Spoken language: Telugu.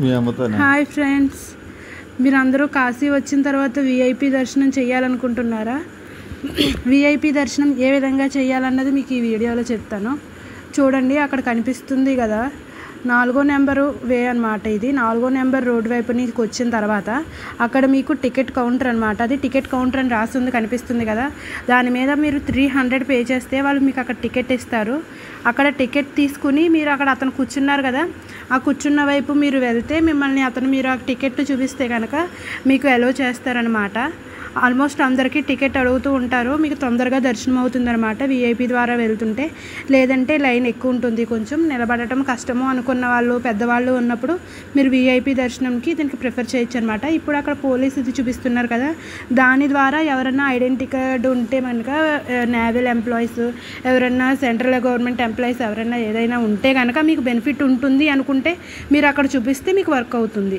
హాయ్ ఫ్రెండ్స్, మీరందరూ కాశీ వచ్చిన తర్వాత విఐపి దర్శనం చేయాలనుకుంటున్నారా? విఐపి దర్శనం ఏ విధంగా చేయాలన్నది మీకు ఈ వీడియోలో చెప్తాను. చూడండి, అక్కడ కనిపిస్తుంది కదా 4వ నెంబరు వే అనమాట. ఇది 4వ నెంబర్ రోడ్ వైపు నుంచి వచ్చిన తర్వాత అక్కడ మీకు టికెట్ కౌంటర్ అనమాట. అది టికెట్ కౌంటర్ అని రాస్తుంది, కనిపిస్తుంది కదా. దాని మీద మీరు 300 పే చేస్తే వాళ్ళు మీకు అక్కడ టికెట్ ఇస్తారు. అక్కడ టికెట్ తీసుకుని మీరు అక్కడ అతను కూర్చున్నారు కదా, ఆ కూర్చున్న వైపు మీరు వెళ్తే మిమ్మల్ని మీరు ఆ టికెట్ చూపిస్తే కనుక మీకు అలో చేస్తారనమాట. ఆల్మోస్ట్ అందరికీ టికెట్ అడుగుతూ ఉంటారు. మీకు తొందరగా దర్శనం అవుతుందన్నమాట విఐపి ద్వారా వెళ్తుంటే. లేదంటే లైన్ ఎక్కువ ఉంటుంది, కొంచెం నిలబడటం కష్టము అనుకున్న వాళ్ళు, పెద్దవాళ్ళు ఉన్నప్పుడు మీరు విఐపి దర్శనంకి దీనికి ప్రిఫర్ చేయొచ్చు అనమాట. ఇప్పుడు అక్కడ పోలీస్ ఇది చూపిస్తున్నారు కదా, దాని ద్వారా ఎవరైనా ఐడెంటిటీ కార్డు ఉంటే కనుక నేవల్ ఎంప్లాయీస్, ఎవరైనా సెంట్రల్ గవర్నమెంట్ ఎంప్లాయీస్ ఎవరైనా ఏదైనా ఉంటే కనుక మీకు బెనిఫిట్ ఉంటుంది అనుకుంటే మీరు అక్కడ చూపిస్తే మీకు వర్క్ అవుతుంది.